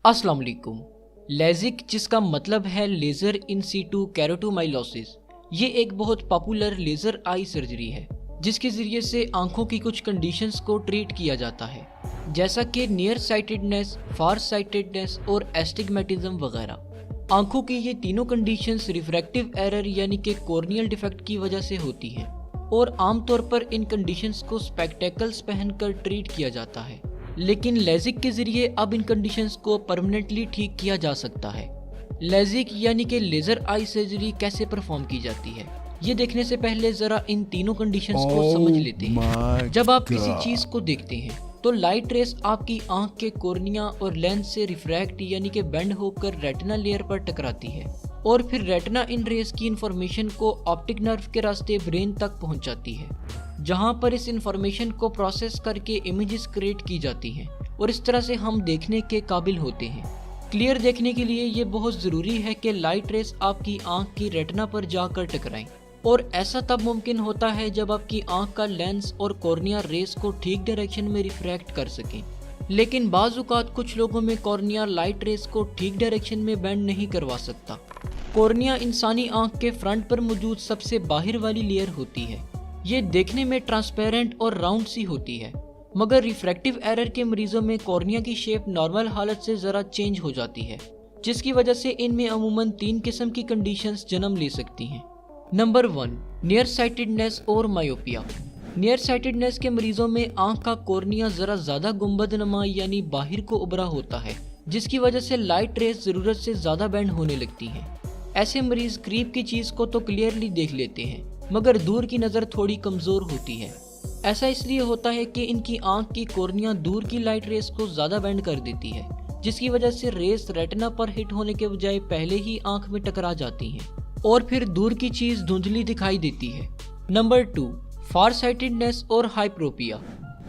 अस्सलाम वालेकुम। लेजिक, जिसका मतलब है लेज़र इन सीटू केराटोमाइलोसिस, ये एक बहुत पॉपुलर लेज़र आई सर्जरी है जिसके ज़रिए से आंखों की कुछ कंडीशंस को ट्रीट किया जाता है, जैसा कि नियर साइटेडनेस, फार साइटेडनेस और एस्टिग्मेटिज्म वगैरह। आंखों की ये तीनों कंडीशंस रिफ्रैक्टिव एरर यानी कि कॉर्नियल डिफेक्ट की वजह से होती हैं और आमतौर पर इन कंडीशंस को स्पेक्टेकल्स पहनकर ट्रीट किया जाता है। लेकिन लेजिक के जरिए अब इन कंडीशंस को परमानेंटली ठीक किया जा सकता है। लेजिक यानी कि लेज़र आई सर्जरी कैसे परफॉर्म की जाती है, ये देखने से पहले जरा इन तीनों कंडीशंस को समझ लेते हैं। जब आप किसी चीज को देखते हैं तो लाइट रेस आपकी आंख के कॉर्निया और लेंस से रिफ्रैक्ट यानी कि बेंड होकर रेटिना लेयर पर टकराती है और फिर रेटिना इन रेस की इंफॉर्मेशन को ऑप्टिक नर्व के रास्ते ब्रेन तक पहुंचाती है, जहां पर इस इंफॉर्मेशन को प्रोसेस करके इमेजेस क्रिएट की जाती हैं और इस तरह से हम देखने के काबिल होते हैं। क्लियर देखने के लिए ये बहुत ज़रूरी है कि लाइट रेस आपकी आंख की रेटिना पर जाकर टकराएं, और ऐसा तब मुमकिन होता है जब आपकी आंख का लेंस और कॉर्निया रेस को ठीक डायरेक्शन में रिफ्रैक्ट कर सकें। लेकिन बाज़-औक़ात कुछ लोगों में कॉर्निया लाइट रेस को ठीक डायरेक्शन में बेंड नहीं करवा सकता। कॉर्निया इंसानी आंख के फ्रंट पर मौजूद सबसे बाहर वाली लेयर होती है। ये देखने में ट्रांसपेरेंट और राउंड सी होती है, मगर रिफ्रैक्टिव एरर के मरीजों में कॉर्निया की शेप नॉर्मल हालत से ज़रा चेंज हो जाती है, जिसकी वजह से इनमें अमूमन 3 किस्म की कंडीशंस जन्म ले सकती हैं। नंबर 1, नियर साइटेडनेस और मायोपिया। नियर साइटेडनेस के मरीजों में आंख का कॉर्निया ज़रा ज़्यादा गुंबदनुमा यानी बाहर को उभरा होता है, जिसकी वजह से लाइट रेस ज़रूरत से ज़्यादा बेंड होने लगती हैं। ऐसे मरीज करीब की चीज़ को तो क्लियरली देख लेते हैं, मगर दूर की नज़र थोड़ी कमज़ोर होती है। ऐसा इसलिए होता है कि इनकी आंख की कॉर्निया दूर की लाइट रेस को ज़्यादा बेंड कर देती है, जिसकी वजह से रेस रेटिना पर हिट होने के बजाय पहले ही आंख में टकरा जाती हैं और फिर दूर की चीज़ धुंधली दिखाई देती है। नंबर 2, फार साइटेडनेस और हाइप्रोपिया।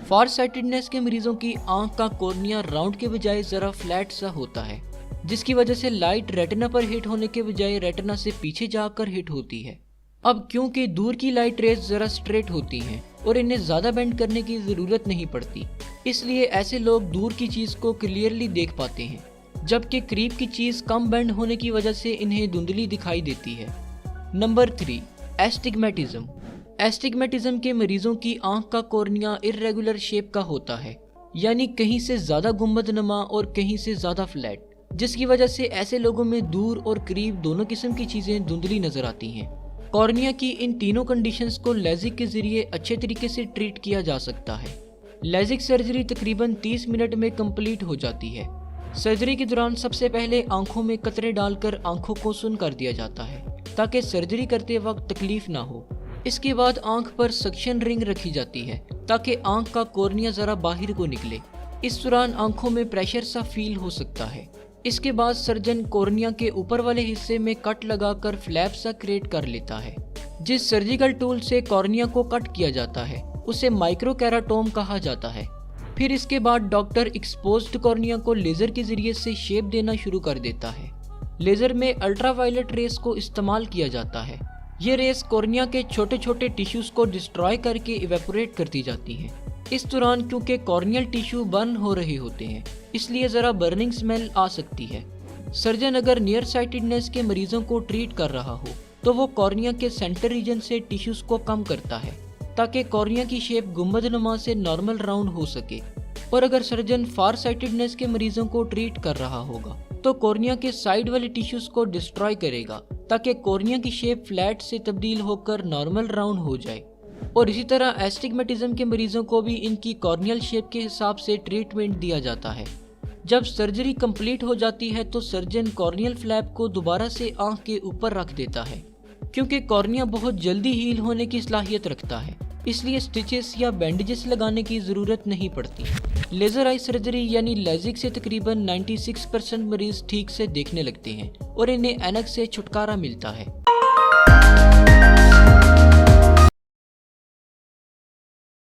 फार साइटेडनेस के मरीजों की आंख का कॉर्निया राउंड के बजाय ज़रा फ्लैट सा होता है, जिसकी वजह से लाइट रेटिना पर हिट होने के बजाय रेटिना से पीछे जाकर हिट होती है। अब क्योंकि दूर की लाइट रेस ज़रा स्ट्रेट होती हैं और इन्हें ज़्यादा बेंड करने की ज़रूरत नहीं पड़ती, इसलिए ऐसे लोग दूर की चीज़ को क्लियरली देख पाते हैं, जबकि करीब की चीज़ कम बेंड होने की वजह से इन्हें धुंधली दिखाई देती है। Number 3, astigmatism. एस्टिग्मेटिज्म के मरीजों की आंख का कॉर्निया इर्रेगुलर शेप का होता है, यानी कहीं से ज़्यादा गुंबदनुमा और कहीं से ज़्यादा फ्लैट, जिसकी वजह से ऐसे लोगों में दूर और करीब दोनों किस्म की चीज़ें धुंधली नजर आती हैं। कॉर्निया की इन तीनों कंडीशंस को लेजिक के जरिए अच्छे तरीके से ट्रीट किया जा सकता है। लेजिक सर्जरी तकरीबन 30 मिनट में कंप्लीट हो जाती है। सर्जरी के दौरान सबसे पहले आंखों में कतरे डालकर आंखों को सुन्न कर दिया जाता है ताकि सर्जरी करते वक्त तकलीफ ना हो। इसके बाद आंख पर सक्शन रिंग रखी जाती है ताकि आंख का कॉर्निया जरा बाहर को निकले। इस दौरान आंखों में प्रेशर सा फील हो सकता है। इसके बाद सर्जन कॉर्निया के ऊपर वाले हिस्से में कट लगाकर फ्लैप सा क्रिएट कर लेता है। जिस सर्जिकल टूल से कॉर्निया को कट किया जाता है उसे माइक्रोकेराटोम कहा जाता है। फिर इसके बाद डॉक्टर एक्सपोज्ड कॉर्निया को लेज़र के जरिए से शेप देना शुरू कर देता है। लेज़र में अल्ट्रावायलेट रेस को इस्तेमाल किया जाता है। ये रेस कॉर्निया के छोटे छोटे टिश्यूज को डिस्ट्रॉय करके इवेपोरेट करती जाती हैं। इस दौरान क्योंकि कॉर्नियल टिश्यू बर्न हो रहे होते हैं, इसलिए ज़रा बर्निंग स्मेल आ सकती है। सर्जन अगर नियर साइटेडनेस के मरीजों को ट्रीट कर रहा हो तो वो कॉर्निया के सेंटर रीजन से टिश्यूज को कम करता है ताकि कॉर्निया की शेप गुंबदनुमा से नॉर्मल राउंड हो सके। और अगर सर्जन फार साइटेडनेस के मरीजों को ट्रीट कर रहा होगा तो कॉर्निया के साइड वाले टिश्यूज को डिस्ट्रॉय करेगा ताकि कॉर्निया की शेप फ्लैट से तब्दील होकर नॉर्मल राउंड हो जाए। और इसी तरह एस्टिग्मेटिज्म के मरीजों को भी इनकी कॉर्नियल शेप के हिसाब से ट्रीटमेंट दिया जाता है। जब सर्जरी कंप्लीट हो जाती है तो सर्जन कॉर्नियल फ्लैप को दोबारा से आंख के ऊपर रख देता है। क्योंकि कॉर्निया बहुत जल्दी हील होने की सलाहियत रखता है, इसलिए स्टिचेस या बैंडेजेस लगाने की ज़रूरत नहीं पड़ती। लेज़र आई सर्जरी यानी लेजिक से तकरीबन 96% मरीज ठीक से देखने लगते हैं और इन्हें ऐनक से छुटकारा मिलता है।